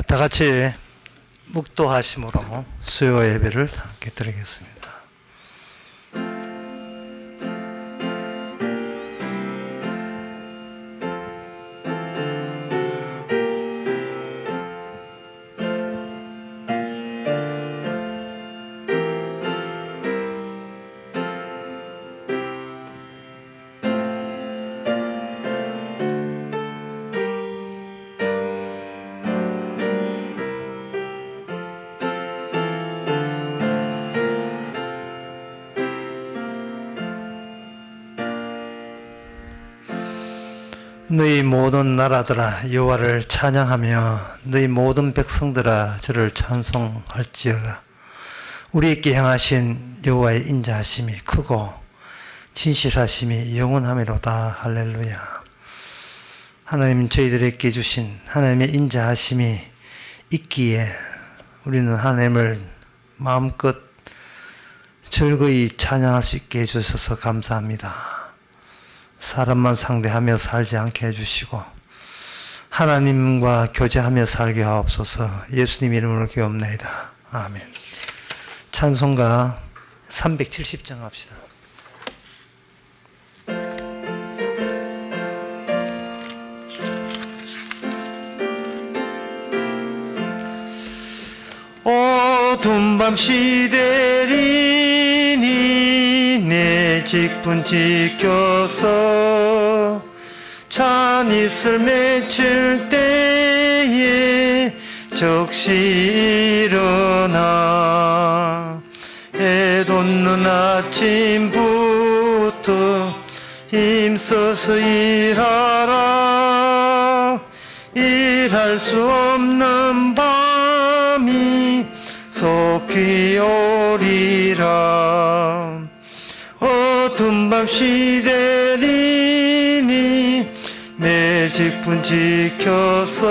다 같이 묵도하심으로 수요 예배를 함께 드리겠습니다. 너희 모든 나라들아 여호와를 찬양하며 너희 모든 백성들아 저를 찬송할지어다. 우리에게 행하신 여호와의 인자하심이 크고 진실하심이 영원하미로다. 할렐루야. 하나님 저희들에게 주신 하나님의 인자하심이 있기에 우리는 하나님을 마음껏 즐거이 찬양할 수 있게 해주셔서 감사합니다. 사람만 상대하며 살지 않게 해주시고 하나님과 교제하며 살게 하옵소서. 예수님 이름으로 기도합니다. 아멘. 찬송가 370장 합시다. 어두운 밤 시대리니 내 직분 지켜서 찬이슬 맺힐 때에 적시 일어나 해 돋는 아침부터 힘써서 일하라. 일할 수 없는 밤이 속히 오리라. 어두운 밤 시대리니 내 직분 지켜서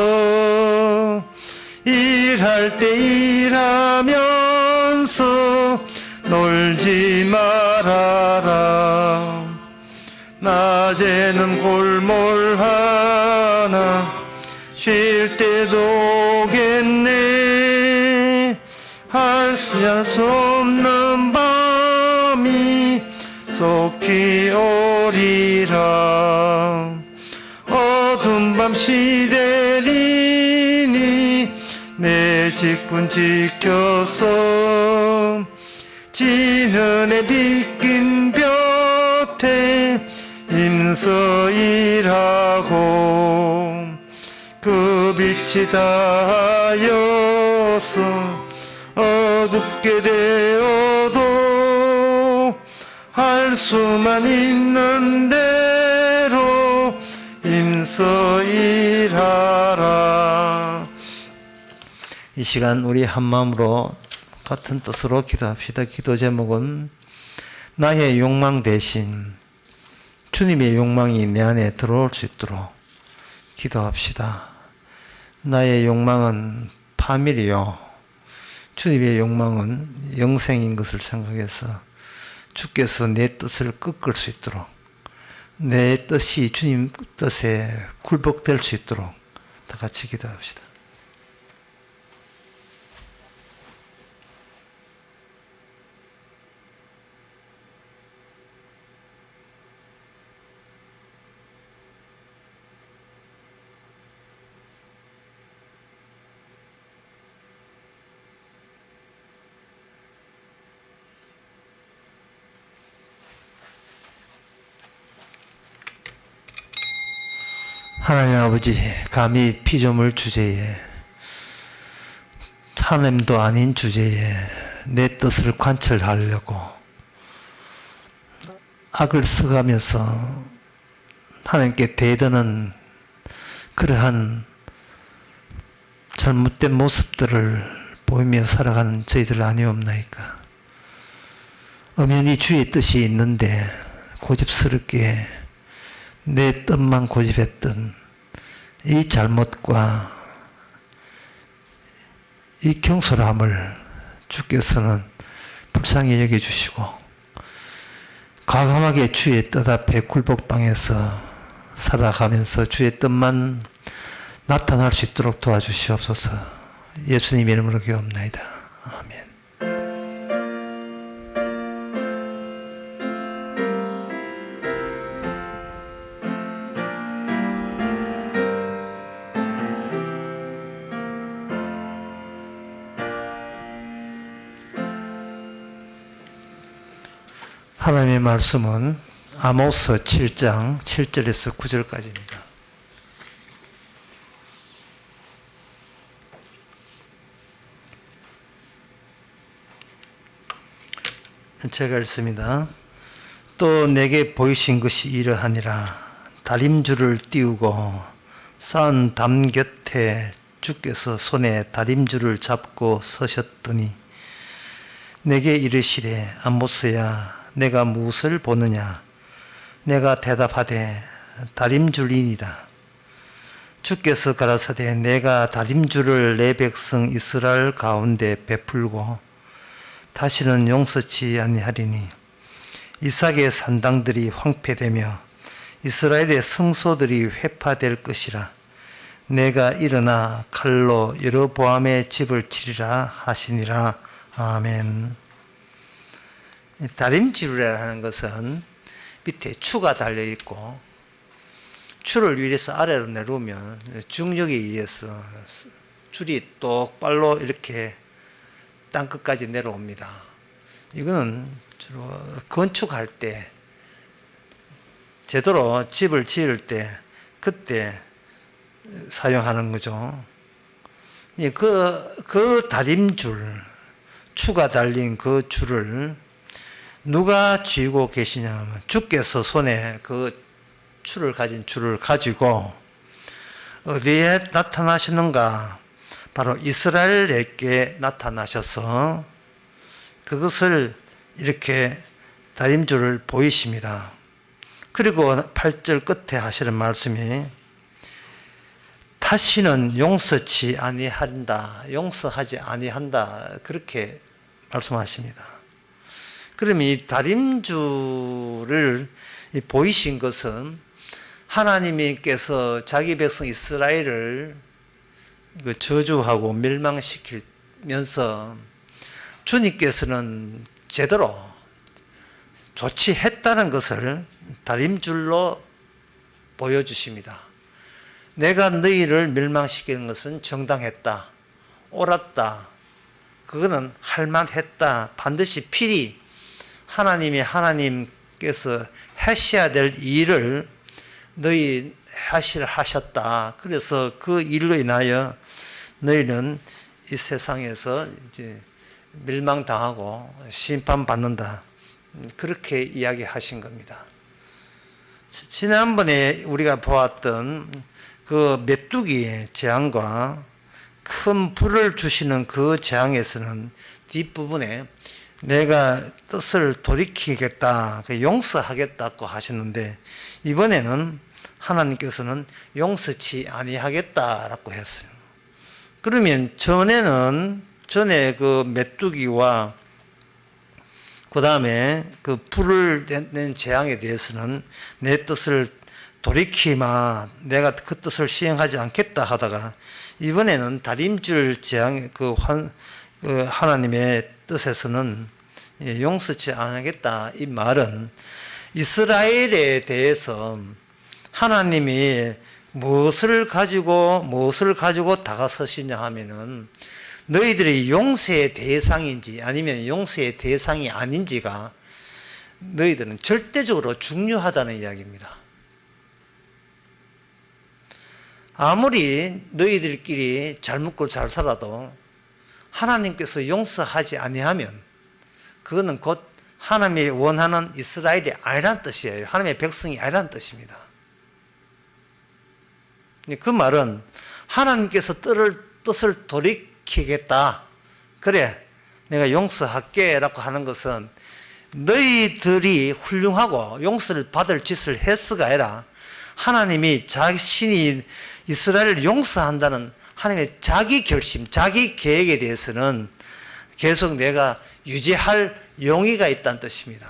일할 때 일하면서 놀지 말아라. 낮에는 골몰하나 쉴 때도 오겠네. 할 수 없는 밤이 속히 오리라. 어두운 밤 시대리니 내 직분 지켜서 지는해 빗긴 볕에 힘써 일하고 그 빛이 닿아여서 어둡게 되어도 할 수만 있는 대로 힘써 일하라. 이 시간 우리 한마음으로 같은 뜻으로 기도합시다. 기도 제목은 나의 욕망 대신 주님의 욕망이 내 안에 들어올 수 있도록 기도합시다. 나의 욕망은 파멸이요, 주님의 욕망은 영생인 것을 생각해서 주께서 내 뜻을 꺾을 수 있도록, 내 뜻이 주님 뜻에 굴복될 수 있도록 다 같이 기도합시다. 하나님 아버지, 감히 피조물 주제에, 하나님도 아닌 주제에 내 뜻을 관철하려고 악을 써가면서 하나님께 대드는 그러한 잘못된 모습들을 보이며 살아가는 저희들 아니옵나이까. 엄연히 주의 뜻이 있는데 고집스럽게 내 뜻만 고집했던 이 잘못과 이 경솔함을 주께서는 불쌍히 여겨주시고 과감하게 주의 뜻 앞에 굴복당해서 살아가면서 주의 뜻만 나타날 수 있도록 도와주시옵소서. 예수님 이름으로 기도합나이다. 아멘. 하나님의 말씀은 아모스 7장 7절에서 9절까지입니다. 제가 읽습니다. 또 내게 보이신 것이 이러하니라. 다림줄을 띄우고 쌓은 담 곁에 주께서 손에 다림줄을 잡고 서셨더니 내게 이르시되 아모스야 내가 무엇을 보느냐. 내가 대답하되 다림줄이니이다. 주께서 가라사대 내가 다림줄을 내 백성 이스라엘 가운데 베풀고 다시는 용서치 아니하리니 이삭의 산당들이 황폐되며 이스라엘의 성소들이 회파될 것이라. 내가 일어나 칼로 여로보암의 집을 치리라 하시니라. 아멘. 다림줄이라는 것은 밑에 추가 달려 있고 추를 위에서 아래로 내려오면 중력에 의해서 줄이 똑바로 이렇게 땅끝까지 내려옵니다. 이거는 주로 건축할 때 제대로 집을 지을 때 그때 사용하는 거죠. 그 다림줄 추가 달린 그 줄을 누가 쥐고 계시냐 하면 주께서 손에 그 줄을 가진 줄을 가지고 어디에 나타나시는가? 바로 이스라엘에게 나타나셔서 그것을 이렇게 다림줄을 보이십니다. 그리고 8절 끝에 하시는 말씀이 다시는 용서치 아니한다. 용서하지 아니한다. 그렇게 말씀하십니다. 그러면 이 다림줄을 보이신 것은 하나님께서 자기 백성 이스라엘을 저주하고 멸망시키면서 주님께서는 제대로 조치했다는 것을 다림줄로 보여주십니다. 내가 너희를 멸망시키는 것은 정당했다. 옳았다. 그거는 할만했다. 반드시 필히 하나님께서 하셔야 될 일을 너희 하셨다. 그래서 그 일로 인하여 너희는 이 세상에서 이제 멸망당하고 심판받는다. 그렇게 이야기하신 겁니다. 지난번에 우리가 보았던 그 메뚜기의 재앙과 큰 불을 주시는 그 재앙에서는 뒷부분에 내가 뜻을 돌이키겠다, 용서하겠다고 하셨는데 이번에는 하나님께서는 용서치 아니하겠다라고 했어요. 그러면 전에 그 메뚜기와 그 다음에 그 불을 낸 재앙에 대해서는 내 뜻을 돌이키마, 내가 그 뜻을 시행하지 않겠다 하다가 이번에는 다림줄 재앙 그 하나님의 뜻에서는 용서치 않겠다. 이 말은 이스라엘에 대해서 하나님이 무엇을 가지고 다가서시냐 하면은 너희들이 용서의 대상인지 아니면 용서의 대상이 아닌지가 너희들은 절대적으로 중요하다는 이야기입니다. 아무리 너희들끼리 잘 먹고 잘 살아도 하나님께서 용서하지 아니하면 그거는 곧 하나님이 원하는 이스라엘이 아니란 뜻이에요. 하나님의 백성이 아니란 뜻입니다. 그 말은 하나님께서 뜻을 돌이키겠다. 그래, 내가 용서할게 라고 하는 것은 너희들이 훌륭하고 용서를 받을 짓을 했으가 아니라 하나님이 자신이 이스라엘을 용서한다는 하나님의 자기 결심, 자기 계획에 대해서는 계속 내가 유지할 용의가 있다는 뜻입니다.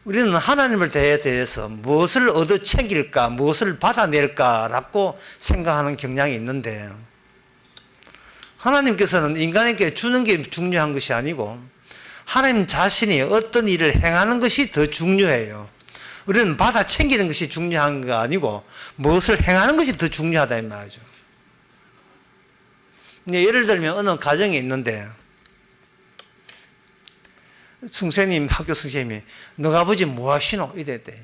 우리는 하나님을 대해서 무엇을 얻어 챙길까, 무엇을 받아낼까라고 생각하는 경향이 있는데, 하나님께서는 인간에게 주는 게 중요한 것이 아니고 하나님 자신이 어떤 일을 행하는 것이 더 중요해요. 우리는 받아 챙기는 것이 중요한 거 아니고 무엇을 행하는 것이 더 중요하다 이 말이죠. 예를 들면 어느 가정에 있는데 선생님, 학교 선생님이 너가 아버지 뭐 하시노? 이랬대.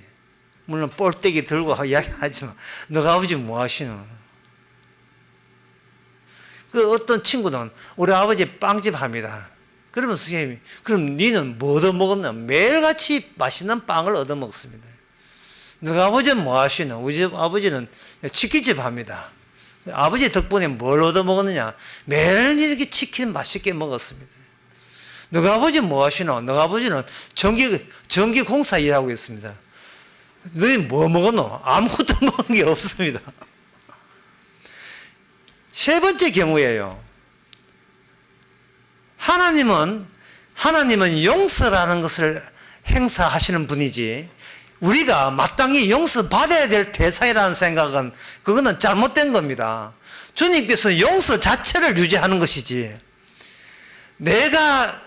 물론 볼때기 들고 이야기하지만 너가 아버지 뭐 하시노? 그 어떤 친구는 우리 아버지 빵집 합니다. 그러면 선생님이 그럼 니는 뭐 얻어먹었나? 매일같이 맛있는 빵을 얻어먹습니다. 너가 아버지는 뭐 하시노? 우리 아버지는 치킨집 합니다. 아버지 덕분에 뭘 얻어먹었느냐? 매일 이렇게 치킨 맛있게 먹었습니다. 너가 아버지 뭐 하시노? 너가 아버지는 전기 공사 일하고 있습니다. 너희 뭐 먹었노? 아무것도 먹은 게 없습니다. 세 번째 경우예요. 하나님은 용서라는 것을 행사하시는 분이지 우리가 마땅히 용서받아야 될 대상이라는 생각은 그거는 잘못된 겁니다. 주님께서 용서 자체를 유지하는 것이지 내가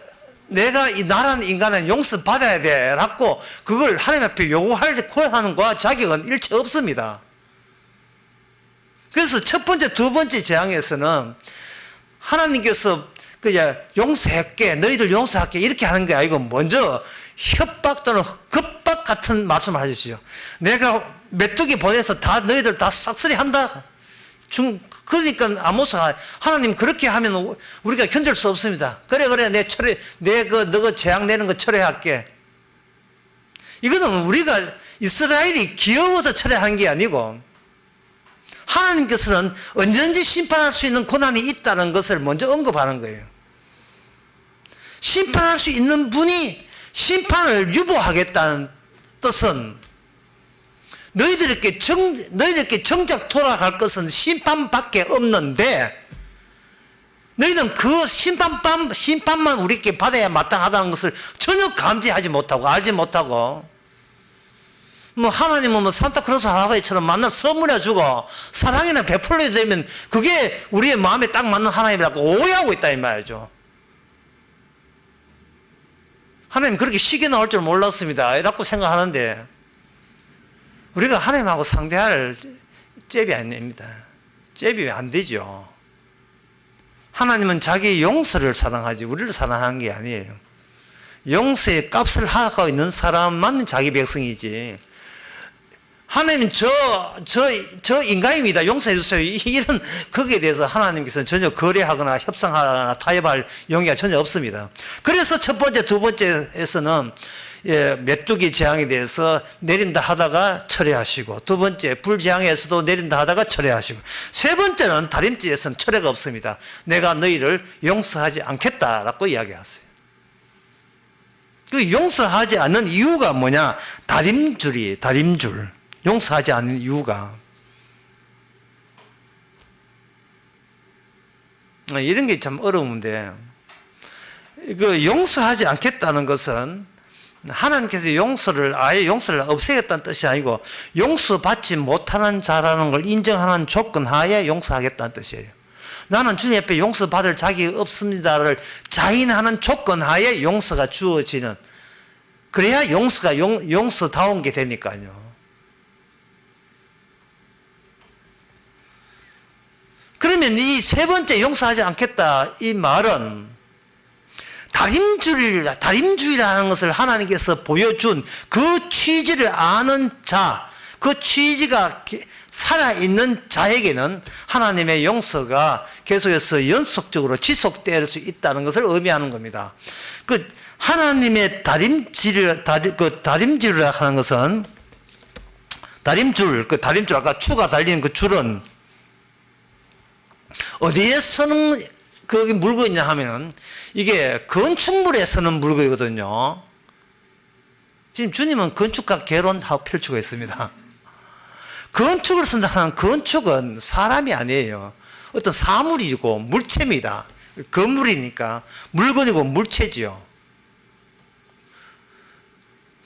이 나라는 인간은 용서받아야 돼 라고 그걸 하나님 앞에 요구하는 것과 자격은 일체 없습니다. 그래서 첫 번째, 두 번째 재앙에서는 하나님께서 그냥 용서할게, 너희들 용서할게 이렇게 하는 게 아니고 먼저 협박 또는 겁박 같은 말씀을 하셨어요. 내가 메뚜기 보내서 다 너희들 다 싹쓸이 한다. 그러니까 아모스가 하나님 그렇게 하면 우리가 견딜 수 없습니다. 그래 너가 재앙 내는 거 철회할게. 이거는 우리가 이스라엘이 귀여워서 철회한 게 아니고 하나님께서는 언제든지 심판할 수 있는 권한이 있다는 것을 먼저 언급하는 거예요. 심판할 수 있는 분이 심판을 유보하겠다는 뜻은 너희들에게 정작 돌아갈 것은 심판밖에 없는데 너희는 그 심판만 우리에게 받아야 마땅하다는 것을 전혀 감지하지 못하고 알지 못하고 하나님은 산타크로스 할아버지처럼 만날 선물해 주고 사랑이나 베풀어야 되면 그게 우리의 마음에 딱 맞는 하나님이라고 오해하고 있다 이 말이죠. 하나님 그렇게 쉽게 나올 줄 몰랐습니다 이라고 생각하는데 우리가 하나님하고 상대할 잽이 아닙니다. 잽이 안 되죠. 하나님은 자기 용서를 사랑하지 우리를 사랑하는 게 아니에요. 용서의 값을 하고 있는 사람만 자기 백성이지 하나님은 저 인간입니다. 용서해 주세요. 이런 거기에 대해서 하나님께서는 전혀 거래하거나 협상하거나 타협할 용의가 전혀 없습니다. 그래서 첫 번째, 두 번째에서는 메뚜기 재앙에 대해서 내린다 하다가 철회하시고 두 번째 불재앙에서도 내린다 하다가 철회하시고 세 번째는 다림질에서는 철회가 없습니다. 내가 너희를 용서하지 않겠다라고 이야기하세요. 그 용서하지 않는 이유가 뭐냐? 다림줄. 용서하지 않는 이유가 이런 게 참 어려운데 그 용서하지 않겠다는 것은 하나님께서 아예 용서를 없애겠다는 뜻이 아니고 용서받지 못하는 자라는 걸 인정하는 조건 하에 용서하겠다는 뜻이에요. 나는 주님 앞에 용서받을 자격이 없습니다를 자인하는 조건 하에 용서가 주어지는 그래야 용서가 용서다운 게 되니까요. 그러면 이 세 번째 용서하지 않겠다 이 말은 다림주의라는 것을 하나님께서 보여준 그 취지를 아는 자, 그 취지가 살아있는 자에게는 하나님의 용서가 계속해서 연속적으로 지속될 수 있다는 것을 의미하는 겁니다. 그 하나님의 다림질이라 하는 것은 다림줄 아까 추가 달리는 그 줄은 어디에 서는 거기 물건이냐 하면 이게 건축물에 서는 물건이거든요. 지금 주님은 건축가 개론하고 펼치고 있습니다. 건축을 쓴다는 건축은 사람이 아니에요. 어떤 사물이고 물체입니다. 건물이니까 물건이고 물체지요.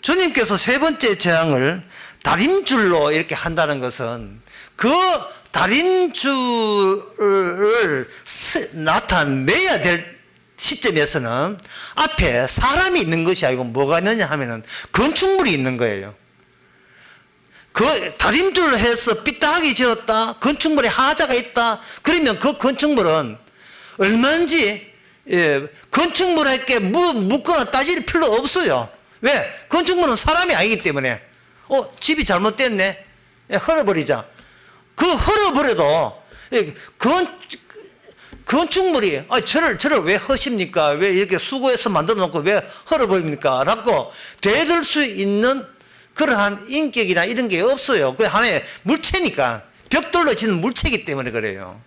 주님께서 세 번째 재앙을 다림줄로 이렇게 한다는 것은 그 다림줄을 나타내야 될 시점에서는 앞에 사람이 있는 것이 아니고 뭐가 있느냐 하면은 건축물이 있는 거예요. 그 다림줄을 해서 삐딱하게 지었다, 건축물에 하자가 있다, 그러면 그 건축물은 얼마인지 건축물에게 묻거나 따질 필요 없어요. 왜? 건축물은 사람이 아니기 때문에. 집이 잘못됐네, 헐어버리자. 그 헐어버려도 건축물이 저를 왜 허십니까? 왜 이렇게 수고해서 만들어 놓고 왜 헐어버립니까? 라고 대들 수 있는 그러한 인격이나 이런 게 없어요. 그 하나의 물체니까, 벽돌로 짓는 물체이기 때문에 그래요.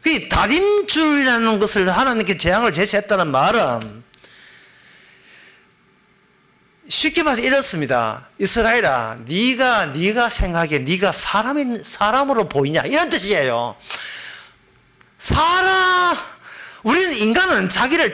그 다림줄이라는 것을 하나님께 재앙을 제시했다는 말은 쉽게 말해서 이렇습니다. 이스라엘아, 네가 생각해 네가 사람으로 보이냐, 이런 뜻이에요. 우리는 인간은 자기를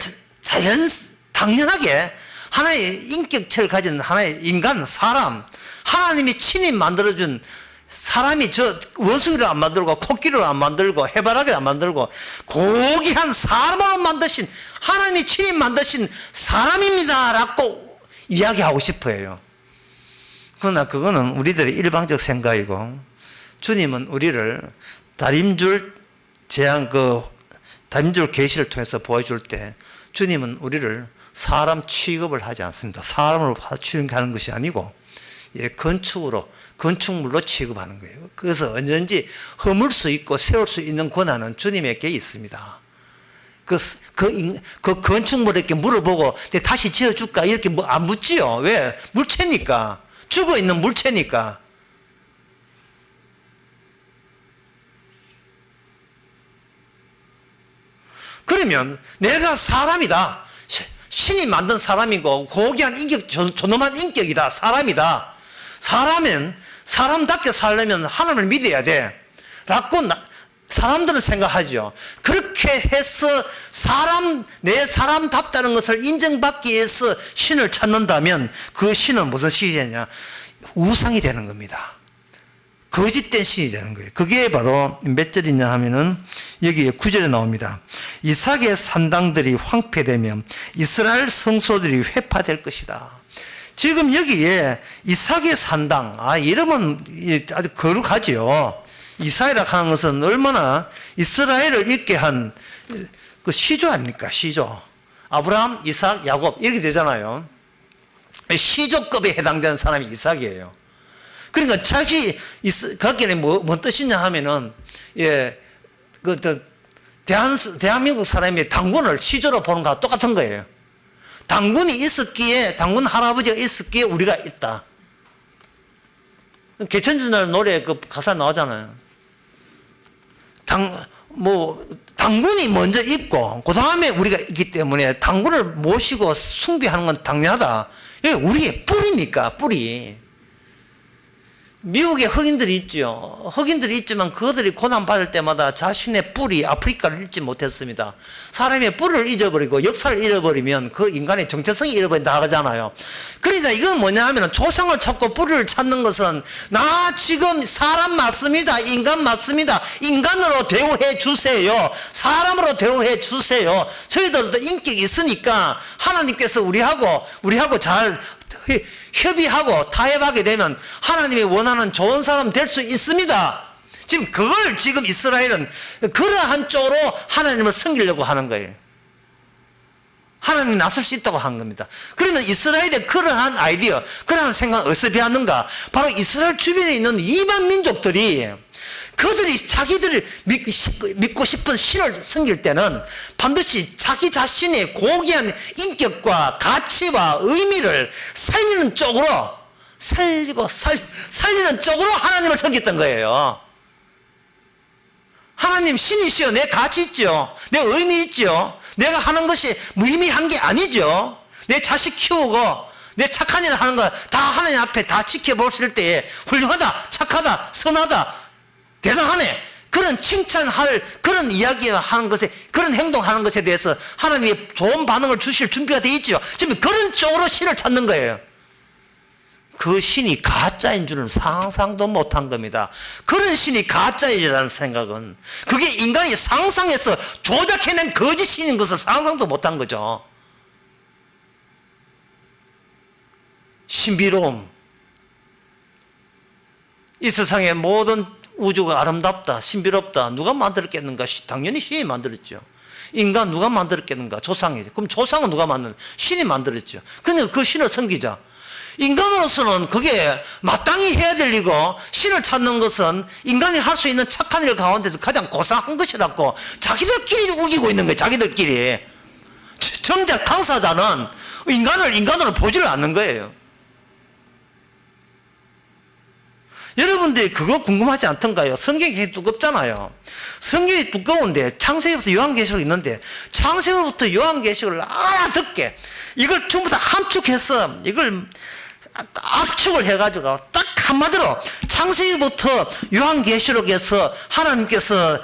당연하게 하나의 인격체를 가진 하나의 인간, 사람, 하나님이 친히 만들어준 사람이 저 원숭이를 안 만들고 코끼리를 안 만들고 해바라기를 안 만들고 고귀한 사람으로 만드신, 하나님이 친히 만드신 사람입니다 라고 이야기하고 싶어요. 그러나 그거는 우리들의 일방적 생각이고, 주님은 우리를 다림줄 계시를 통해서 보여줄 때 주님은 우리를 사람 취급을 하지 않습니다. 사람으로 취급하는 것이 아니고 건축물로 취급하는 거예요. 그래서 언제든지 허물 수 있고 세울 수 있는 권한은 주님에게 있습니다. 그 건축물에게 물어보고 다시 지어줄까 이렇게 안 묻지요. 왜? 물체니까, 죽어있는 물체니까. 그러면 내가 사람이다, 신이 만든 사람이고 고귀한 인격, 존엄한 인격이다, 사람이다. 사람은 사람답게 살려면 하나님을 믿어야 돼 라고 사람들은 생각하죠. 그렇게 해서 내 사람답다는 것을 인정받기 위해서 신을 찾는다면 그 신은 무슨 신이냐? 우상이 되는 겁니다. 거짓된 신이 되는 거예요. 그게 바로 몇 절이냐 하면은 여기에 9절에 나옵니다. 이삭의 산당들이 황폐되면 이스라엘 성소들이 회파될 것이다. 지금 여기에 이삭의 산당, 이름은 아주 거룩하지요. 이삭이라 하는 것은 얼마나 이스라엘을 있게 한 그 시조 아닙니까? 시조. 아브라함, 이삭, 야곱 이렇게 되잖아요. 시조급에 해당되는 사람이 이삭이에요. 그러니까 거기에 뭔 뜻이냐 하면은, 대한민국 사람이 당군을 시조로 보는 거와 똑같은 거예요. 당군 할아버지가 있었기에 우리가 있다. 개천절 노래 그 가사 나오잖아요. 당군이 먼저 있고, 그 다음에 우리가 있기 때문에 당군을 모시고 숭배하는 건 당연하다. 이게 우리의 뿌리니까, 뿌리. 미국에 흑인들이 있죠. 흑인들이 있지만 그들이 고난받을 때마다 자신의 뿌리, 아프리카를 잃지 못했습니다. 사람의 뿌리를 잊어버리고 역사를 잃어버리면 그 인간의 정체성이 잃어버린다 하잖아요. 그러니까 이건 뭐냐 하면 조상을 찾고 뿌리를 찾는 것은 나 지금 사람 맞습니다. 인간 맞습니다. 인간으로 대우해 주세요. 사람으로 대우해 주세요. 저희들도 인격이 있으니까 하나님께서 우리하고 잘 협의하고 타협하게 되면 하나님이 원하는 좋은 사람 될 수 있습니다. 지금 이스라엘은 그러한 쪽으로 하나님을 섬기려고 하는 거예요. 하나님이 나설 수 있다고 한 겁니다. 그러면 이스라엘의 그러한 아이디어, 그러한 생각은 어디서 배웠는가? 바로 이스라엘 주변에 있는 이방 민족들이 그들이 자기들을 믿고 싶은 신을 섬길 때는 반드시 자기 자신의 고귀한 인격과 가치와 의미를 살리는 쪽으로 살리는 쪽으로 하나님을 섬겼던 거예요. 하나님 신이시여, 내 가치 있죠. 내 의미 있죠. 내가 하는 것이 무의미한 게 아니죠. 내 자식 키우고 내 착한 일을 하는 거 다 하나님 앞에 다 지켜보실 때에 훌륭하다, 착하다, 선하다, 대단하네, 그런 칭찬할 그런 이야기하는 것에, 그런 행동하는 것에 대해서 하나님이 좋은 반응을 주실 준비가 되어 있죠. 지금 그런 쪽으로 신을 찾는 거예요. 그 신이 가짜인 줄은 상상도 못한 겁니다. 그런 신이 가짜이라는 생각은 그게 인간이 상상해서 조작해낸 거짓 신인 것을 상상도 못한 거죠. 신비로움. 이 세상의 모든 우주가 아름답다, 신비롭다. 누가 만들었겠는가? 당연히 신이 만들었죠. 인간 누가 만들었겠는가? 조상이. 그럼 조상은 누가 만든? 신이 만들었죠. 근데 그 신을 섬기자. 인간으로서는 그게 마땅히 해야 될 일이고, 신을 찾는 것은 인간이 할 수 있는 착한 일 가운데서 가장 고상한 것이라고 자기들끼리 우기고 있는 거예요. 자기들끼리. 정작 당사자는 인간을 인간으로 보지를 않는 거예요. 여러분들이 그거 궁금하지 않던가요? 성경이 굉장히 두껍잖아요. 성경이 두꺼운데 창세기부터 요한계시록 있는데 창세기부터 요한계시록을 알아듣게 이걸 전부 다 함축해서 이걸 압축을 해가지고 딱 한마디로 창세기부터 요한계시록에서 하나님께서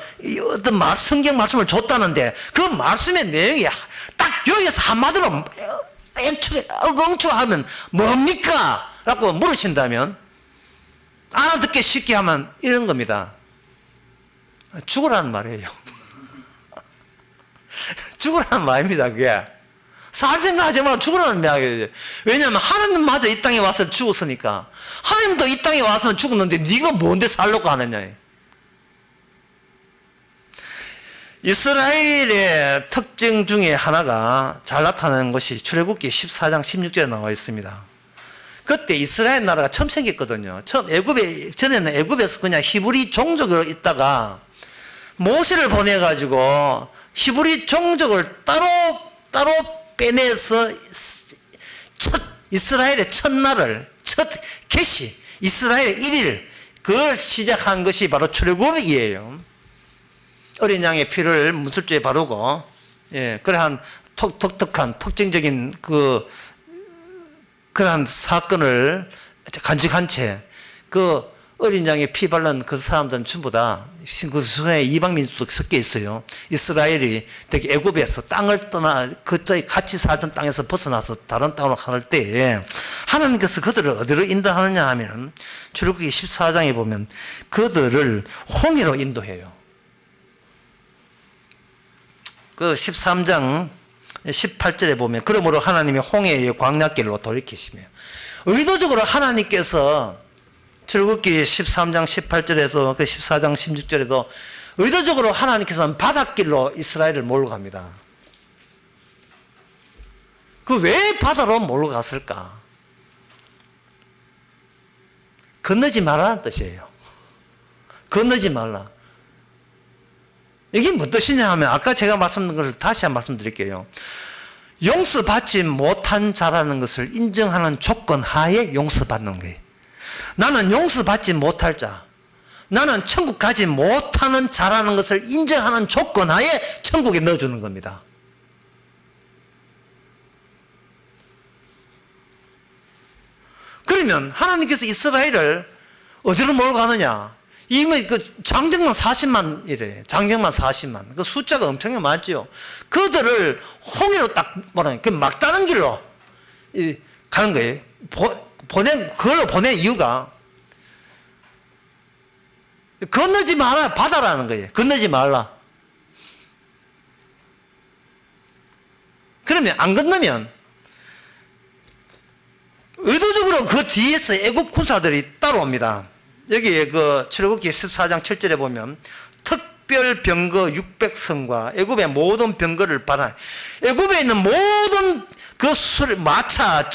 어떤 성경 말씀을 줬다는데 그 말씀의 내용이 딱 여기서 한마디로 엉축하면 뭡니까? 라고 물으신다면 알아듣기 쉽게 하면 이런 겁니다. 죽으라는 말이에요. 죽으라는 말입니다. 그게 살 생각하지 말고 죽으라는 말이에요. 왜냐하면 하나님마저 이 땅에 와서 죽었으니까. 하나님도 이 땅에 와서 죽었는데 네가 뭔데 살려고 하느냐. 이스라엘의 특징 중에 하나가 잘 나타나는 것이 출애굽기 14장 16절에 나와 있습니다. 그때 이스라엘 나라가 처음 생겼거든요. 전에는 애굽에서 그냥 히브리 종족으로 있다가 모세를 보내가지고 히브리 종족을 따로 빼내서 이스라엘의 첫날을, 첫 계시, 이스라엘의 1일, 그걸 시작한 것이 바로 출애굽이에요. 어린 양의 피를 문설주에 바르고, 그러한 독특한, 특징적인 그러한 사건을 간직한 채, 그 어린 양의 피 바른 그 사람들은 전부 다 그 중에 이방 민족도 섞여 있어요. 이스라엘이 되게 애굽에서 땅을 떠나 그때 같이 살던 땅에서 벗어나서 다른 땅으로 갈 때에 하나님께서 그들을 어디로 인도하느냐 하면 출애굽기 14장에 보면 그들을 홍해로 인도해요. 그 13장 18절에 보면 그러므로 하나님이 홍해의 광야길로 돌이키시며 의도적으로 하나님께서 출애굽기 13장 18절에서 그 14장 16절에도 의도적으로 하나님께서는 바닷길로 이스라엘을 몰고 갑니다. 그 왜 바다로 몰고 갔을까? 건너지 말라는 뜻이에요. 건너지 말라. 이게 무슨 뜻이냐 하면 아까 제가 말씀드린 것을 다시 한번 말씀드릴게요. 용서받지 못한 자라는 것을 인정하는 조건 하에 용서받는 거예요. 나는 용서받지 못할 자, 나는 천국 가지 못하는 자라는 것을 인정하는 조건 하에 천국에 넣어주는 겁니다. 그러면 하나님께서 이스라엘을 어디로 몰고 가느냐? 이미 그 장정만 40만이래. 장정만 40만. 그 숫자가 엄청나게 많죠. 그들을 홍해로 딱 뭐라 그 막다른 길로 가는 거예요. 그걸로 보낸 이유가 건너지 마라 바다라는 거예요. 건너지 말라. 그러면 안 건너면 의도적으로 그 뒤에서 애국 군사들이 따라옵니다. 여기 그 출애굽기 14장 7절에 보면 특별 병거 600성과 애굽의 모든 병거를 발한 애굽에 있는 모든 그 마차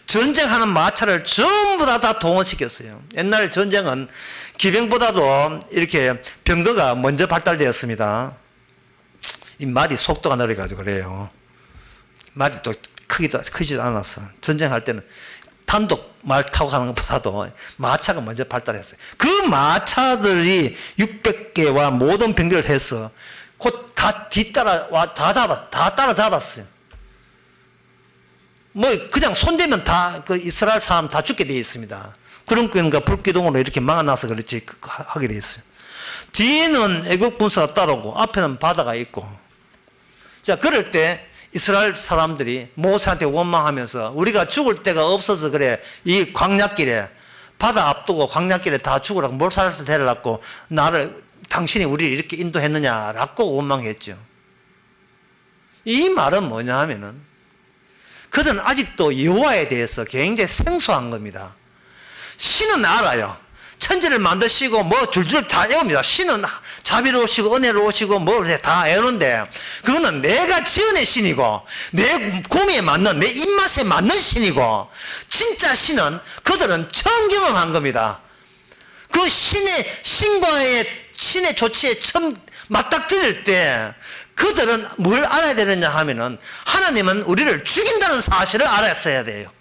전쟁하는 마차를 전부 다 동원시켰어요. 옛날 전쟁은 기병보다도 이렇게 병거가 먼저 발달되었습니다. 이 말이 속도가 느려가지고 그래요. 말이 또 크지도 않았어. 전쟁할 때는 단독 말 타고 가는 것보다도 마차가 먼저 발달했어요. 그 마차들이 600개와 모든 병거를 해서 곧 다 다 따라잡았어요. 뭐 그냥 손대면 다 그 이스라엘 사람 다 죽게 되어 있습니다. 그런 끈과 불기둥으로 이렇게 막아놔서 그렇지 하게 되어 있어요. 뒤에는 애국 군사가 따르고 앞에는 바다가 있고, 자 그럴 때 이스라엘 사람들이 모세한테 원망하면서 우리가 죽을 데가 없어서 그래 이 광야길에 바다 앞두고 광야길에 다 죽으라고 몰살해서 데려놨고 당신이 우리를 이렇게 인도했느냐라고 원망했죠. 이 말은 뭐냐 하면은 그들은 아직도 여호와에 대해서 굉장히 생소한 겁니다. 신은 알아요. 천지를 만드시고 뭐 줄줄 다 외웁니다. 신은 자비로우시고 은혜로우시고 뭐 다 외우는데 그거는 내가 지어낸 신이고 내 구미에 맞는 내 입맛에 맞는 신이고 진짜 신은 그들은 처음 경험한 겁니다. 그 신의 조치에 처음 맞닥뜨릴 때 그들은 뭘 알아야 되느냐 하면은 하나님은 우리를 죽인다는 사실을 알았어야 돼요.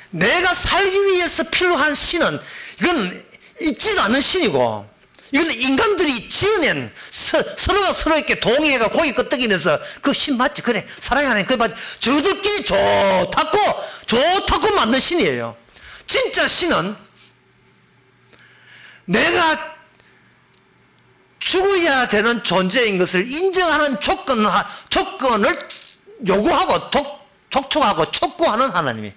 내가 살기 위해서 필요한 신은 이건 있지도 않은 신이고 이건 인간들이 지어낸 서로가 서로에게 동의해가 고기 끄떡이면서 그 신 맞지? 그래 사랑하네 그 맞지? 저들끼리 좋다고 만든 신이에요. 진짜 신은 내가 죽어야 되는 존재인 것을 인정하는 조건을 요구하고 독촉하고 촉구하는 하나님이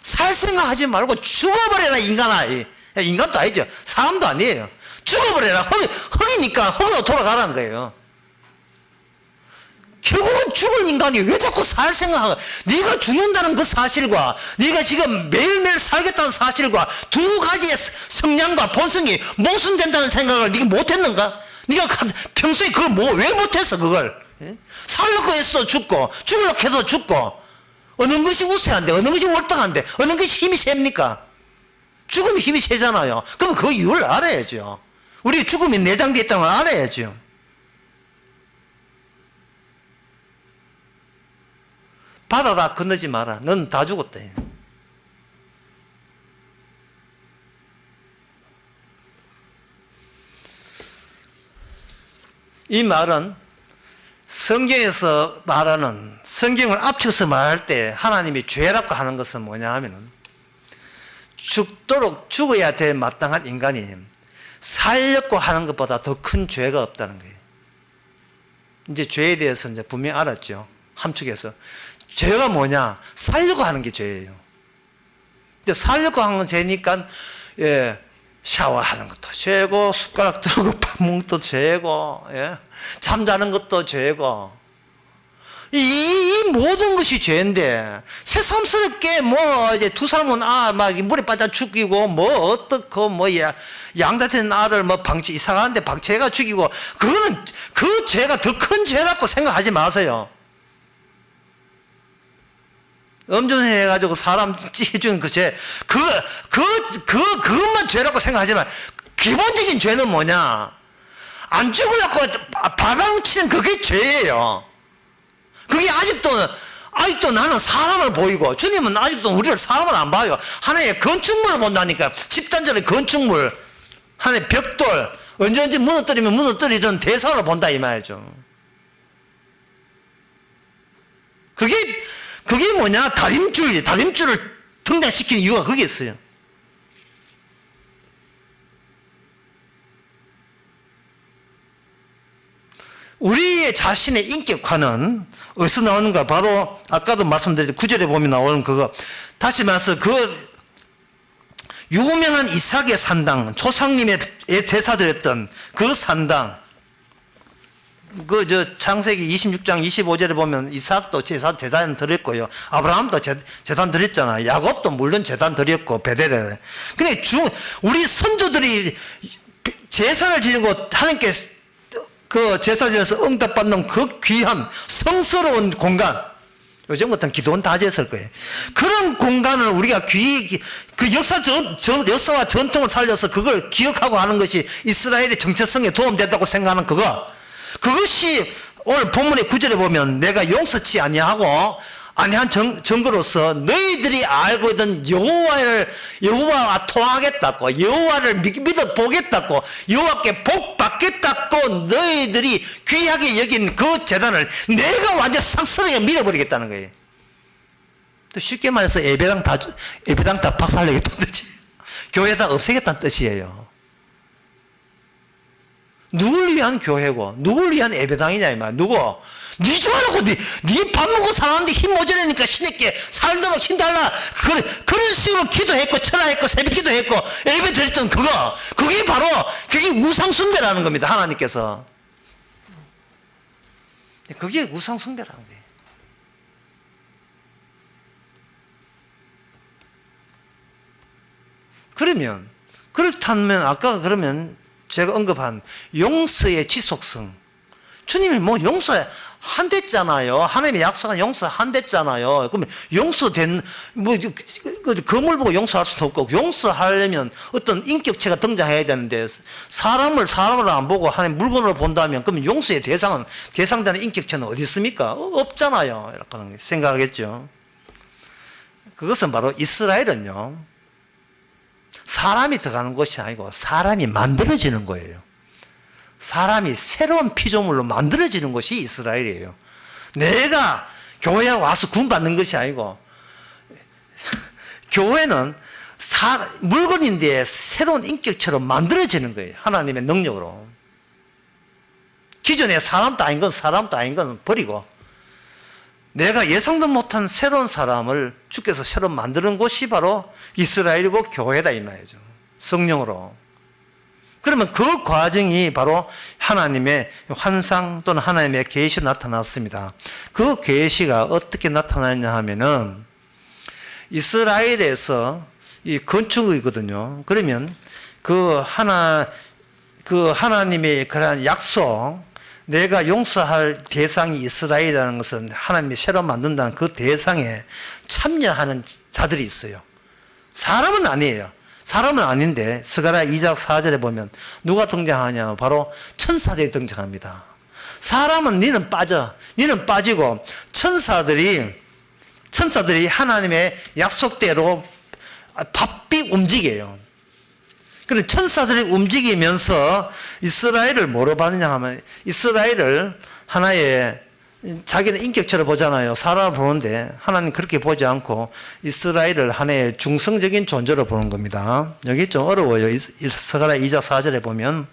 살 생각하지 말고 죽어버려라 인간아. 인간도 아니죠. 사람도 아니에요. 죽어버려라. 흙이니까 흙으로 돌아가라는 거예요. 결국은 죽을 인간이 왜 자꾸 살 생각하고 네가 죽는다는 그 사실과 네가 지금 매일매일 살겠다는 사실과 두 가지의 성향과 본성이 모순된다는 생각을 네가 못했는가? 네가 평소에 그걸 왜 못했어 그걸? 살려고 해서도 죽고 죽으려고 해도 죽고 어느 것이 우세한데 어느 것이 월등한데 어느 것이 힘이 셉니까? 죽음이 힘이 세잖아요. 그럼 그 이유를 알아야죠. 우리 죽음이 내장되어 있다는 걸 알아야죠. 바다 다 건너지 마라. 넌 다 죽었대. 이 말은 성경에서 말하는 성경을 앞서서 말할 때 하나님이 죄라고 하는 것은 뭐냐 하면은 죽도록 죽어야 될 마땅한 인간이 살려고 하는 것보다 더 큰 죄가 없다는 거예요. 이제 죄에 대해서 이제 분명히 알았죠. 함축해서 죄가 뭐냐? 살려고 하는 게 죄예요. 이제 살려고 하는 건 죄니까 샤워하는 것도 죄고 숟가락 들고 밥 먹는 것도 죄고 잠자는 것도 죄고 이 모든 것이 죄인데 새삼스럽게 뭐 이제 두 사람은 막 물에 빠져 죽이고 뭐 어떻고 뭐 양다된 알을 뭐 이상한데 방치해가 죽이고 그거는 그 죄가 더 큰 죄라고 생각하지 마세요. 음주해가지고 사람 찌해주는 그 죄, 그것만 죄라고 생각하지 마. 기본적인 죄는 뭐냐? 안 죽으려고 바방치는 그게 죄예요. 그게 아직도 나는 사람을 보이고, 주님은 아직도 우리를 사람을 안 봐요. 하나의 건축물을 본다니까. 집단적인 건축물, 하나의 벽돌, 언제 무너뜨리면 무너뜨리던 대상을 본다, 이 말이죠. 그게 뭐냐? 다림줄을 등장시키는 이유가 거기 있어요. 우리의 자신의 인격화는 어디서 나오는가? 바로 아까도 말씀드렸죠. 9절에 보면 나오는 그거. 다시 말해서 그 유명한 이삭의 산당, 조상님의 제사드렸던 그 산당, 창세기 26장 25절에 보면 이삭도 제단 드렸고요. 아브라함도 제단 드렸잖아요. 야곱도 물론 제단 드렸고, 베델에. 근데 우리 선조들이 제사를 지내고 하나님께 그 제사 지내서 응답받는 그 귀한 성스러운 공간, 요즘 같은 기도원 다 지었을 거예요. 그런 공간을 우리가 그 역사와 전통을 살려서 그걸 기억하고 하는 것이 이스라엘의 정체성에 도움된다고 생각하는 그것이 오늘 본문의 9절에 보면 내가 용서치 아니하고 아니한 증거로서 너희들이 알고 있던 여호와와 통하겠다고 여호와를 믿어 보겠다고 여호와께 복 받겠다고 너희들이 귀하게 여긴 그 재단을 내가 완전 싹쓸이게 밀어버리겠다는 거예요. 또 쉽게 말해서 예배당 다 박살내겠다는 뜻이 교회 다 없애겠다는 뜻이에요. 누굴 위한 교회고 누굴 위한 예배당이냐 이 말. 네 좋아하고 네 밥 먹고 사는데 힘 모자라니까 신에게 살도록 힘 달라. 그런 식으로 기도했고 철화했고 새벽 기도했고 예배 드렸던 그게 바로 그게 우상숭배라는 겁니다. 하나님께서. 그게 우상숭배라는 거예요. 그러면 그렇다면 아까 그러면 제가 언급한 용서의 지속성, 주님이 뭐 용서한댔잖아요. 하나님의 약속한 용서한댔잖아요. 그러면 용서된 뭐 건물 보고 용서할 수도 없고, 용서하려면 어떤 인격체가 등장해야 되는데 사람을 안 보고 하나님 물건을 본다면 그러면 용서의 대상되는 인격체는 어디 있습니까? 없잖아요. 이렇게 생각하겠죠. 그것은 바로 이스라엘은요, 사람이 들어가는 것이 아니고 사람이 만들어지는 거예요. 사람이 새로운 피조물로 만들어지는 것이 이스라엘이에요. 내가 교회에 와서 구원받는 것이 아니고, 교회는 물건인데 새로운 인격체로 만들어지는 거예요. 하나님의 능력으로. 기존에 사람도 아닌 건 버리고 내가 예상도 못한 새로운 사람을 주께서 새로 만드는 곳이 바로 이스라엘이고 교회다 이 말이죠. 성령으로. 그러면 그 과정이 바로 하나님의 환상 또는 하나님의 계시로 나타났습니다. 그 계시가 어떻게 나타났냐 하면은 이스라엘에서 이 건축이거든요. 그러면 그 하나님의 그러한 약속, 내가 용서할 대상이 이스라엘이라는 것은 하나님이 새로 만든다는 그 대상에 참여하는 자들이 있어요. 사람은 아니에요. 사람은 아닌데 스가랴 2장 4절에 보면 누가 등장하냐? 바로 천사들이 등장합니다. 사람은 니는 빠지고 천사들이 하나님의 약속대로 바삐 움직여요. 그런데 천사들이 움직이면서 이스라엘을 뭐로 봤느냐 하면, 이스라엘을 하나의 자기는 인격체로 보잖아요. 사람을 보는데 하나님 그렇게 보지 않고 이스라엘을 하나의 중성적인 존재로 보는 겁니다. 여기 좀 어려워요. 스가랴 2장 4절에 보면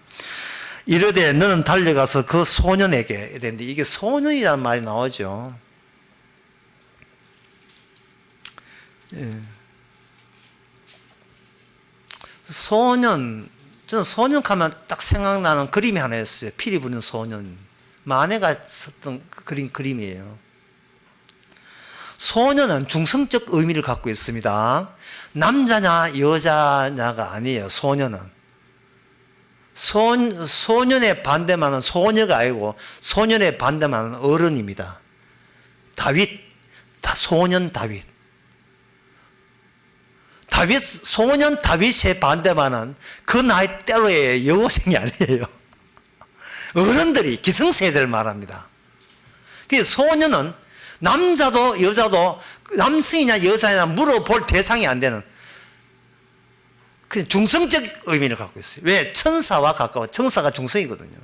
이르되 너는 달려가서 그 소년에게 이랬는데, 이게 소년이라는 말이 나오죠. 예. 저는 소년 하면 딱 생각나는 그림이 하나 있어요. 피리 부는 소년. 마네가 썼던 그림이에요. 소년은 중성적 의미를 갖고 있습니다. 남자냐 여자냐가 아니에요. 소년은 소년의 반대만은 소녀가 아니고 소년의 반대만은 어른입니다. 소년 다윗. 소년 다윗의 반대만은 그 나이 때로의 여고생이 아니에요. 어른들이 기성세대를 말합니다. 그래서 소년은 남자도 여자도 남성이냐 여자냐 물어볼 대상이 안 되는 그 중성적 의미를 갖고 있어요. 왜? 천사와 가까워. 천사가 중성이거든요.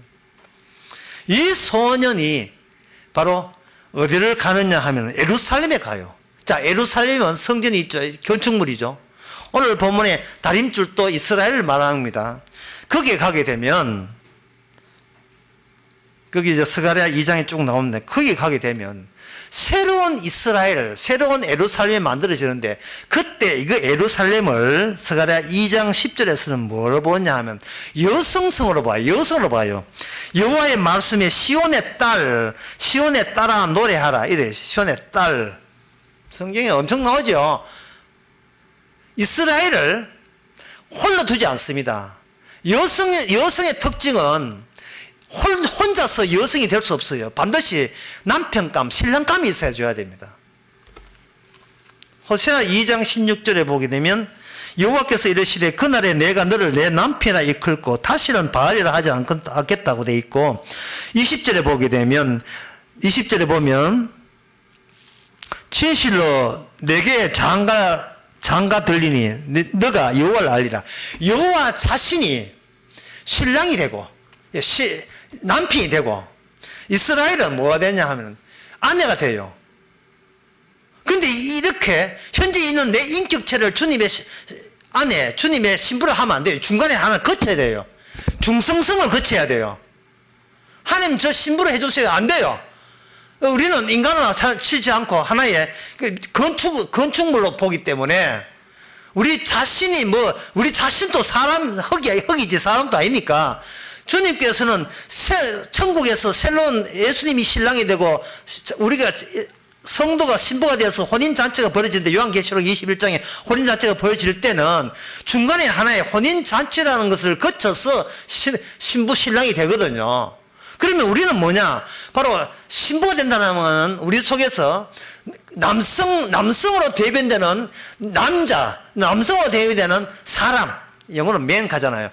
이 소년이 바로 어디를 가느냐 하면 예루살렘에 가요. 자, 예루살렘은 성전이 있죠. 건축물이죠. 오늘 본문에 다림줄도 이스라엘을 말합니다. 거기에 가게 되면, 거기 이제 스가랴 2장에 쭉 나오는데, 거기에 가게 되면 새로운 이스라엘, 새로운 예루살렘이 만들어지는데, 그때 이거 예루살렘을 스가랴 2장 10절에서는 뭐로 보냐 하면 여성성으로 봐요. 여성으로 봐요. 여호와의 말씀에 시온의 딸아 노래하라 이래. 시온의 딸. 성경에 엄청 나오죠. 이스라엘을 홀로 두지 않습니다. 여성의 특징은 혼자서 여성이 될 수 없어요. 반드시 남편감, 신랑감이 있어야 됩니다. 호세아 2장 16절에 보게 되면 여호와께서 이르시되 그날에 내가 너를 내 남편이라 이끌고 다시는 바알이라 하지 않겠다고 돼 있고, 20절에 보게 되면 20절에 보면 진실로 내게 장가 들리니 너가 여호와를 알리라. 여호와 자신이 신랑이 되고 남편이 되고, 이스라엘은 뭐가 되냐 하면 아내가 돼요. 근데 이렇게 현재 있는 내 인격체를 주님의 아내, 주님의 신부로 하면 안 돼요. 중간에 하나 거쳐야 돼요. 중성성을 거쳐야 돼요. 하나님 저 신부로 해주세요. 안 돼요. 우리는 인간을 치지 않고 하나의 건축물로 보기 때문에 우리 자신이 우리 자신도 흙이지 사람도 아니니까 주님께서는 천국에서 새로운 예수님이 신랑이 되고 우리가 성도가 신부가 되어서 혼인잔치가 벌어지는데 요한계시록 21장에 혼인잔치가 벌어질 때는 중간에 하나의 혼인잔치라는 것을 거쳐서 신부 신랑이 되거든요. 그러면 우리는 뭐냐? 바로 신부가 된다는 것은 우리 속에서 남성으로 대변되는 남성으로 대변되는 사람, 영어로 맨하잖아요.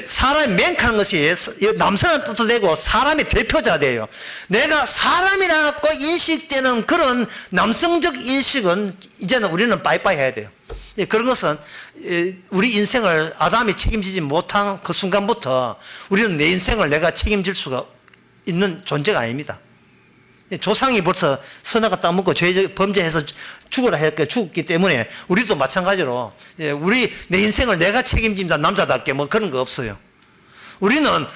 사람이 맨하는 것이 남성의 뜻도 되고 사람의 대표자 돼요. 내가 사람이라고 인식되는 그런 남성적 인식은 이제는 우리는 빠이빠이 해야 돼요. 그런 것은 우리 인생을 아담이 책임지지 못한 그 순간부터 우리는 내 인생을 내가 책임질 수가 있는 존재가 아닙니다. 조상이 벌써 선악과 따먹고 범죄해서 죽으라 했고 죽었기 때문에 우리도 마찬가지로 내 인생을 내가 책임집니다. 남자답게 그런 거 없어요. 우리는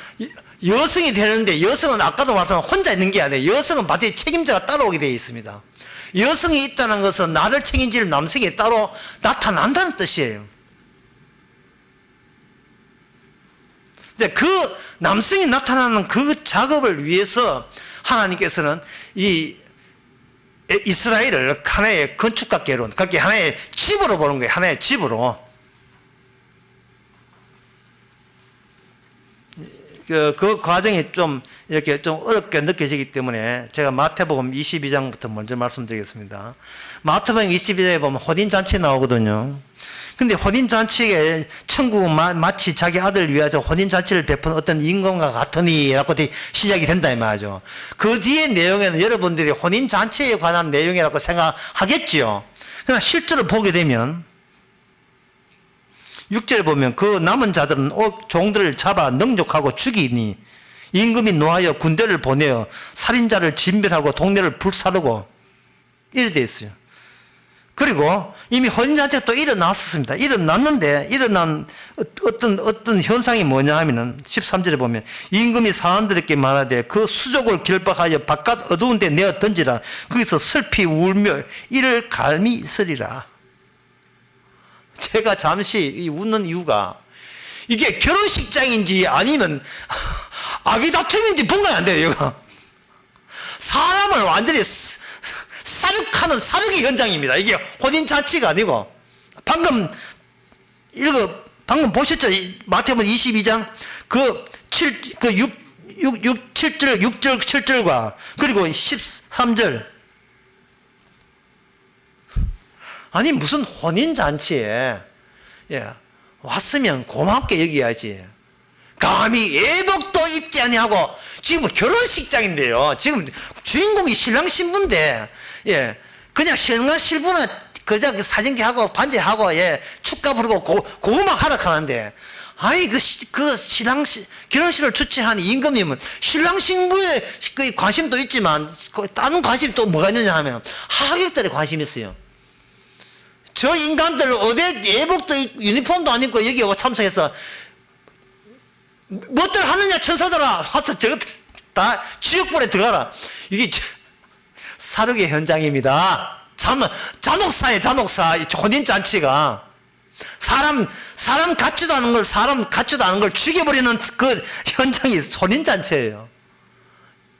여성이 되는데 여성은 아까도 말씀한 혼자 있는 게 아니에요. 여성은 반드시 책임자가 따라오게 되어 있습니다. 여성이 있다는 것은 나를 책임질 남성이 따로 나타난다는 뜻이에요. 그 남성이 나타나는 그 작업을 위해서 하나님께서는 이 이스라엘을 하나의 건축학개론, 그게 하나의 집으로 보는 거예요. 하나의 집으로. 그 과정이 좀 이렇게 좀 어렵게 느껴지기 때문에 제가 마태복음 22장부터 먼저 말씀드리겠습니다. 마태복음 22장에 보면 혼인잔치 나오거든요. 근데 혼인잔치에 천국은 마치 자기 아들을 위하여 혼인잔치를 베푼 어떤 임금과 같으니 라고 시작이 된다 이 말이죠. 그 뒤에 내용에는 여러분들이 혼인잔치에 관한 내용이라고 생각하겠지요. 그러나 실제로 보게 되면 6절에 보면 그 남은 자들은 종들을 잡아 능욕하고 죽이니 임금이 노하여 군대를 보내어 살인자를 진멸하고 동네를 불사르고 이래 되어 있어요. 그리고 이미 혼인잔치가 또 일어났었습니다. 일어났는데 일어난 어떤 현상이 뭐냐 하면은 13절에 보면 임금이 사람들에게 말하되 그 수족을 결박하여 바깥 어두운 데 내어 던지라. 거기서 슬피 울며 이를 갈미 있으리라. 제가 잠시 웃는 이유가 이게 결혼식장인지 아니면 아기 다툼인지 분간이 안 돼요. 이거 사람을 완전히 사륙하는 사륙의 현장입니다. 이게 혼인잔치가 아니고 방금 보셨죠? 마태복음 22장 7절 7절과 그리고 13절. 아니 무슨 혼인잔치에 왔으면 고맙게 여겨야지. 감히 예복도 입지 아니하고 지금 결혼식장인데요. 지금 주인공이 신랑 신부인데 그냥 신랑 신부는 그냥 사진기하고 반지하고 축가 부르고 고음악 하러 가는데 아이 그 신랑 결혼식을 주최한 임금님은 신랑 신부의 그 관심도 있지만 다른 관심이 또 뭐가 있느냐 하면 하객들의 관심이 있어요. 저 인간들 어디 예복도 유니폼도 안 입고 여기 참석해서 뭐들 하느냐 천사들아 와서 저것들 다 지옥불에 들어가라. 이게 사륙의 현장입니다. 잔혹사예요. 잔혹사. 혼인잔치가 사람 같지도 않은 걸 죽여버리는 그 현장이 혼인잔치예요.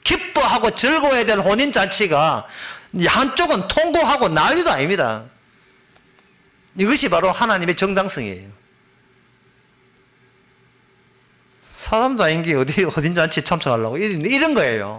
기뻐하고 즐거워야 될 혼인잔치가 한쪽은 통곡하고 난리도 아닙니다. 이것이 바로 하나님의 정당성이에요. 사람도 아닌 게 어디 혼인잔치에 참석하려고 이런 거예요.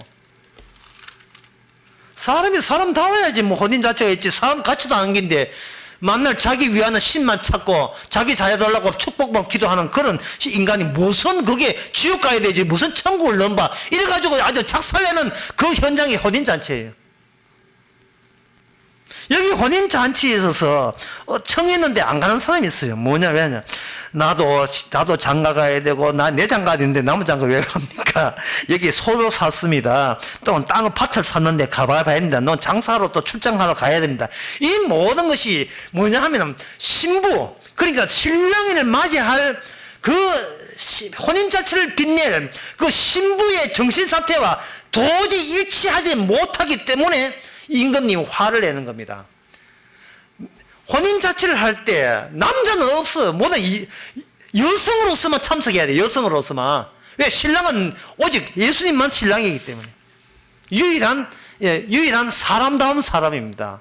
사람이 사람다워야지 혼인잔치가 있지. 사람 같지도 않은 긴데 만날 자기 위하는 신만 찾고 자기 자녀달라고 축복만 기도하는 그런 인간이 무슨 그게 지옥 가야 되지 무슨 천국을 넘봐 이래가지고 아주 작살내는 그 현장이 혼인잔치예요. 여기 혼인잔치에 있어서 청했는데 안 가는 사람이 있어요. 뭐냐 왜냐 나도 장가 가야 되고 내 장가가 있는데 남의 장가 왜 갑니까? 여기 소로 샀습니다. 또 땅을 밭을 샀는데 가봐야 됩니다. 넌 장사로 또 출장하러 가야 됩니다. 이 모든 것이 뭐냐 하면 신부 그러니까 신랑이를 맞이할 그 혼인 자체를 빛낼 그 신부의 정신 상태와 도저히 일치하지 못하기 때문에 임금님이 화를 내는 겁니다. 혼인 자체를 할 때 남자는 없어. 모두 여성으로서만 참석해야 돼. 여성으로서만. 왜? 신랑은 오직 예수님만 신랑이기 때문에. 유일한 사람다운 사람입니다.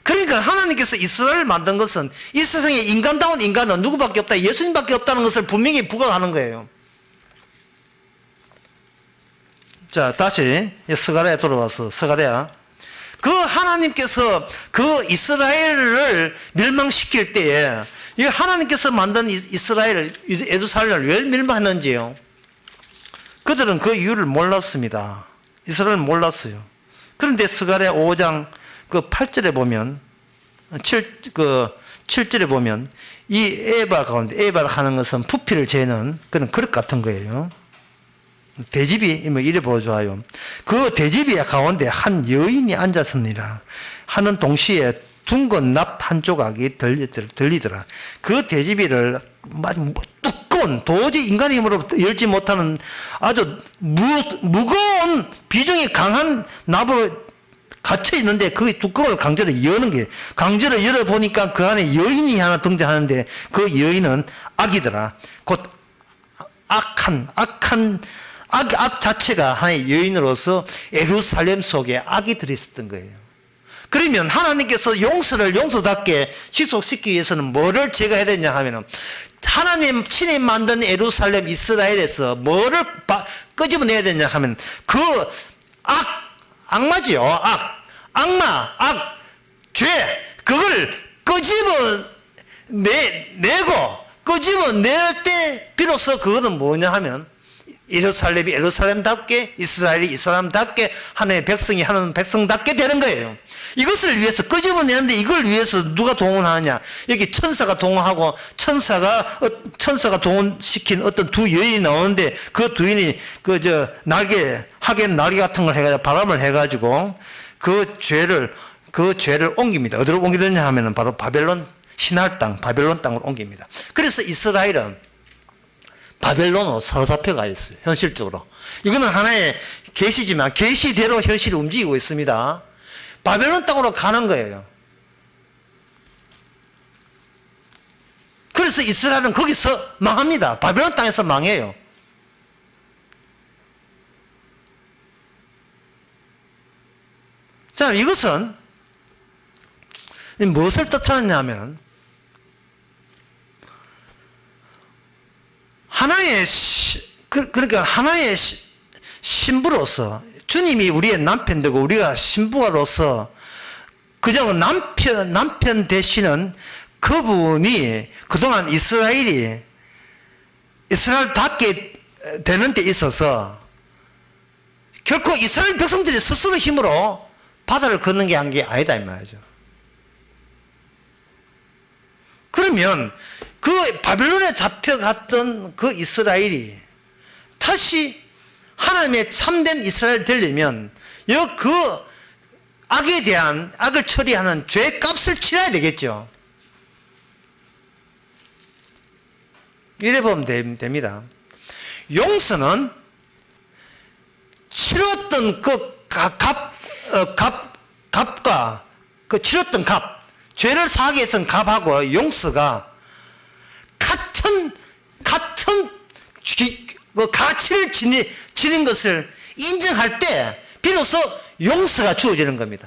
그러니까 하나님께서 이스라엘을 만든 것은 이 세상에 인간다운 인간은 누구밖에 없다. 예수님밖에 없다는 것을 분명히 부각하는 거예요. 자, 다시 스가랴에 돌아와서 스가랴. 그 하나님께서 그 이스라엘을 멸망시킬 때에 이 하나님께서 만든 이스라엘, 예루살렘을 왜 멸망했는지요? 그들은 그 이유를 몰랐습니다. 이스라엘은 몰랐어요. 그런데 스가랴 5장 그 8절에 보면 7절에 보면 이 에바 가운데 에바를 하는 것은 부피를 재는 그런 그릇 같은 거예요. 대집이 뭐 이래 보여줘요. 그 대집이 가운데 한 여인이 앉았습니다. 하는 동시에 둥근 납 한 조각이 들리더라. 그 대집이를 두꺼운 도저히 인간의 힘으로 열지 못하는 아주 무거운 비중이 강한 납으로 갇혀 있는데 그 뚜껑을 강제로 여는 게 강제로 열어 보니까 그 안에 여인이 하나 등장하는데 그 여인은 악이더라. 곧 악 자체가 하나의 여인으로서 예루살렘 속에 악이 들어있었던 거예요. 그러면 하나님께서 용서를 용서답게 희속시키기 위해서는 뭐를 제거해야 되냐 하면은 하나님 친히 만든 예루살렘 이스라엘에서 뭐를 끄집어내야 되냐 하면 그 악마지요. 악마, 죄, 그걸 끄집어낼 때 비로소 그거는 뭐냐 하면 예루살렘이 예루살렘답게 이스라엘이 이스라엘답게 하나님의 백성이 하나님 백성답게 되는 거예요. 이것을 위해서 끄집어내는데 이걸 위해서 누가 동원하느냐? 여기 천사가 동원하고 천사가 동원시킨 어떤 두 여인이 나오는데 그 두 여인이 날개 같은 걸 해가지고 바람을 해가지고 그 죄를 옮깁니다. 어디로 옮기느냐 하면은 바로 바벨론 신할 땅, 바벨론 땅으로 옮깁니다. 그래서 이스라엘은 바벨론으로 사로잡혀가 있어요. 현실적으로. 이거는 하나의 계시지만 계시대로 현실이 움직이고 있습니다. 바벨론 땅으로 가는 거예요. 그래서 이스라엘은 거기서 망합니다. 바벨론 땅에서 망해요. 자, 이것은 무엇을 뜻하느냐면 그러니까 하나의 신부로서 주님이 우리의 남편 되고 우리가 신부로서 그냥 남편 되시는 그분이 그동안 이스라엘답게 되는 데 있어서 결코 이스라엘 백성들이 스스로 힘으로 바다를 걷는 게 한 게 아니다 이 말이죠. 그러면 그 바벨론에 잡혀갔던 그 이스라엘이 다시 하나님의 참된 이스라엘 되려면 그 악에 대한 악을 처리하는 죄값을 치러야 되겠죠. 이래 보면 됩니다. 용서는 치렀던 그 값과 그 치렀던 값, 죄를 사하게 했던 값하고 용서가 같은 그 가치를 지닌 것을 인정할 때 비로소 용서가 주어지는 겁니다.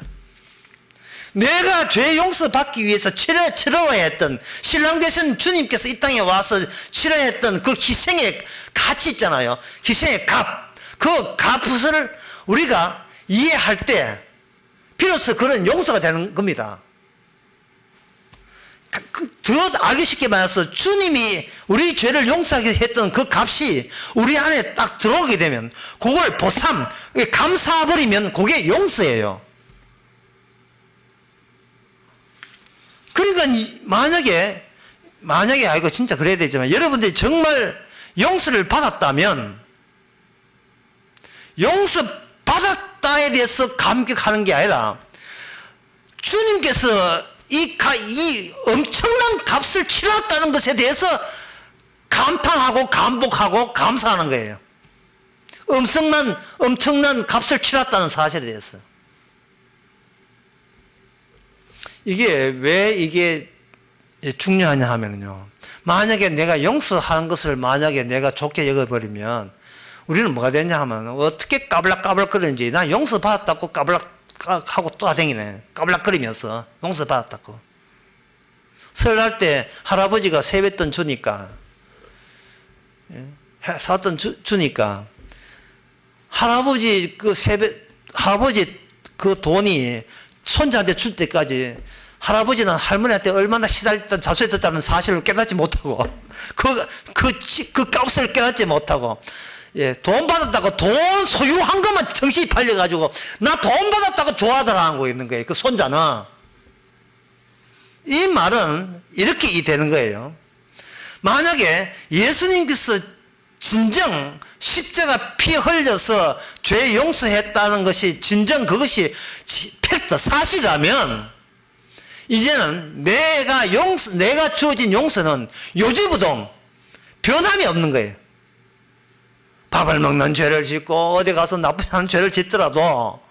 내가 죄 용서받기 위해서 치러야 했던 신랑 되신 주님께서 이 땅에 와서 치러야 했던 그 희생의 가치 있잖아요. 희생의 값. 그 값을 우리가 이해할 때 비로소 그런 용서가 되는 겁니다. 더 알기 쉽게 말해서 주님이 우리 죄를 용서하게 했던 그 값이 우리 안에 딱 들어오게 되면 그걸 감사해버리면 그게 용서예요. 그러니까 만약에 아이고 진짜 그래야 되지만 여러분들이 정말 용서를 받았다면 용서 받았다에 대해서 감격하는 게 아니라 주님께서 이 엄청난 값을 치렀다는 것에 대해서 감탄하고 감복하고 감사하는 거예요. 엄청난 값을 치렀다는 사실에 대해서. 이게 왜 이게 중요하냐 하면요. 만약에 내가 용서하는 것을 만약에 내가 좋게 여겨버리면 우리는 뭐가 되냐 하면 어떻게 까불락까불락거리는지 나 용서받았다고 까불락하고 또 다쟁이네. 까불락거리면서 용서받았다고. 설날 때 할아버지가 세뱃돈 주니까 사돈 주니까 할아버지 그 돈이 손자한테 줄 때까지 할아버지는 할머니한테 얼마나 시달렸던 자수했었다는 사실을 깨닫지 못하고 그 값을 깨닫지 못하고 돈 받았다고 돈 소유한 것만 정신이 팔려가지고 나 돈 받았다고 좋아하더라고 있는 거예요. 그 손자는. 이 말은 이렇게 되는 거예요. 만약에 예수님께서 진정 십자가 피 흘려서 죄 용서했다는 것이 진정 그것이 팩트 사실이라면 이제는 내가 주어진 용서는 요지부동 변함이 없는 거예요. 밥을 먹는 죄를 짓고 어디 가서 나쁘지 않은 죄를 짓더라도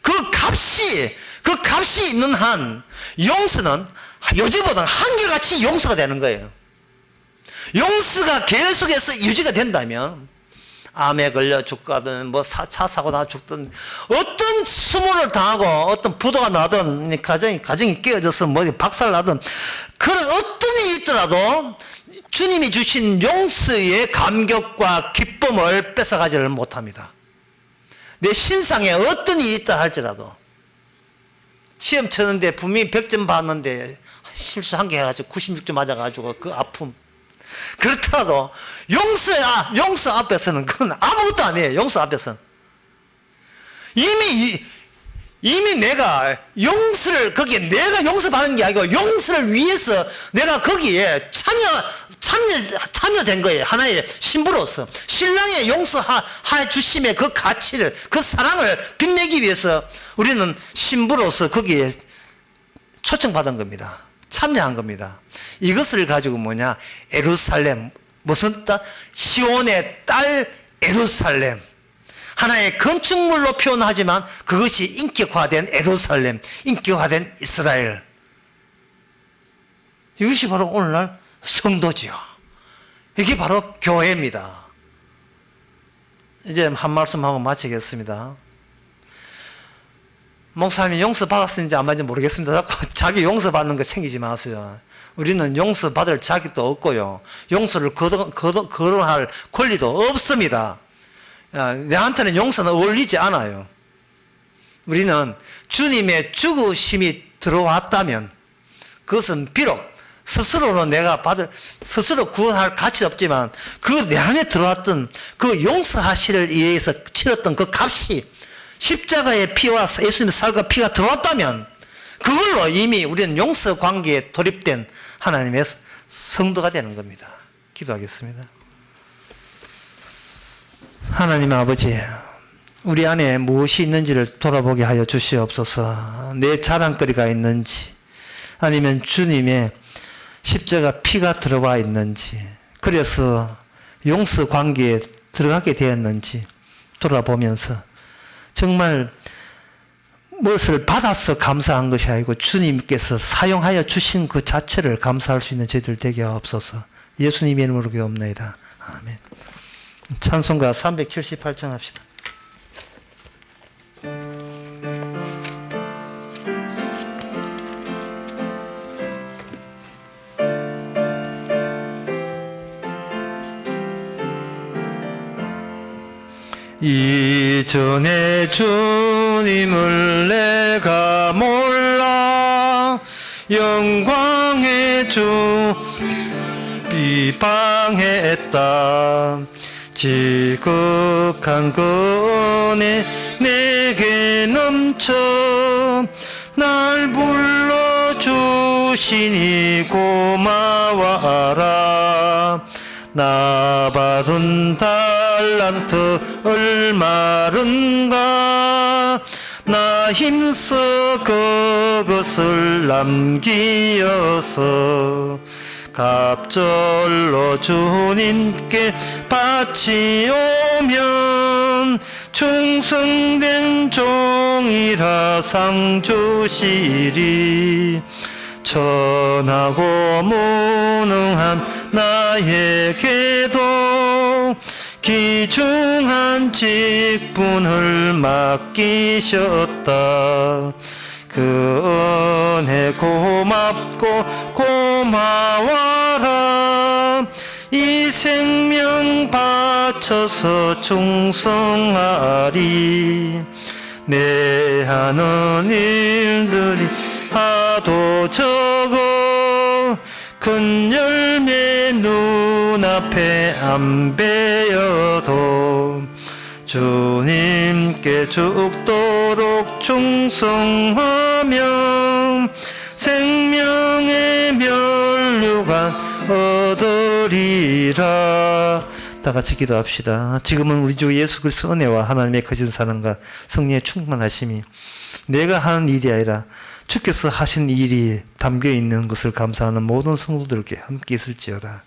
그 값이 있는 한 용서는 요지보다 한결같이 용서가 되는 거예요. 용서가 계속해서 유지가 된다면 암에 걸려 죽거든 차 사고 나 죽든 어떤 수모를 당하고 어떤 부도가 나든 가정이 깨어져서 박살 나든 그런 어떤 일이 있더라도 주님이 주신 용서의 감격과 기쁨을 뺏어가지를 못합니다. 내 신상에 어떤 일이 있다 할지라도 시험 쳤는데 분명히 100점 받았는데 실수 한 개 해가지고 96점 맞아가지고 그 아픔 그렇더라도 용서 앞에서는 그건 아무것도 아니에요. 용서 앞에서는 이미 내가 용서를 거기에 내가 용서받는 게 아니고 용서를 위해서 내가 거기에 참여된 거예요. 하나의 신부로서 신랑의 용서해 주심의 그 가치를 그 사랑을 빛내기 위해서 우리는 신부로서 거기에 초청받은 겁니다. 참여한 겁니다. 이것을 가지고 에루살렘 무슨 딸? 시온의 딸 에루살렘 하나의 건축물로 표현하지만 그것이 인격화된 에루살렘 인격화된 이스라엘 이것이 바로 오늘날 성도지요. 이게 바로 교회입니다. 이제 한 말씀 하고 마치겠습니다. 목사님이 용서받았는지 안 받는지 모르겠습니다. 자기 용서받는 거 챙기지 마세요. 우리는 용서받을 자격도 없고요. 용서를 거론할 권리도 없습니다. 내한테는 용서는 어울리지 않아요. 우리는 주님의 죽으심이 들어왔다면 그것은 비록 스스로는 스스로 구원할 가치 없지만 그 내 안에 들어왔던 그 용서하시를 위해서 치렀던 그 값이 십자가의 피와 예수님의 살과 피가 들어왔다면 그걸로 이미 우리는 용서 관계에 돌입된 하나님의 성도가 되는 겁니다. 기도하겠습니다. 하나님 아버지, 우리 안에 무엇이 있는지를 돌아보게 하여 주시옵소서. 내 자랑거리가 있는지 아니면 주님의 십자가 피가 들어와 있는지 그래서 용서 관계에 들어가게 되었는지 돌아보면서 정말 무엇을 받아서 감사한 것이 아니고 주님께서 사용하여 주신 그 자체를 감사할 수 있는 저희들 되게 하옵소서. 예수님의 이름으로 기도합니다. 아멘. 찬송가 378장 합시다. 이전에 주님을 내가 몰라 영광의 주 비방했다. 지극한 그 은혜 내게 넘쳐 날 불러주시니 고마워하라. 나 받은 달란트 얼마른가 나 힘써 그것을 남기어서 갑절로 주님께 바치오면 충성된 종이라 상 주시리. 천하고 무능한 나에게도 귀중한 직분을 맡기셨다. 그 은혜 고맙고 고마워라. 이 생명 바쳐서 충성하리. 내 하는 일들이 하도 적어 큰 열매 눈앞에 안 베어도 주님께 죽도록 충성하며 생명의 면류관 얻으리라. 다 같이 기도합시다. 지금은 우리 주 예수 그리스도 은혜와 하나님의 거진 사랑과 성령의 충만하심이 내가 하는 일이 아니라 주께서 하신 일이 담겨 있는 것을 감사하는 모든 성도들께 함께 있을지어다.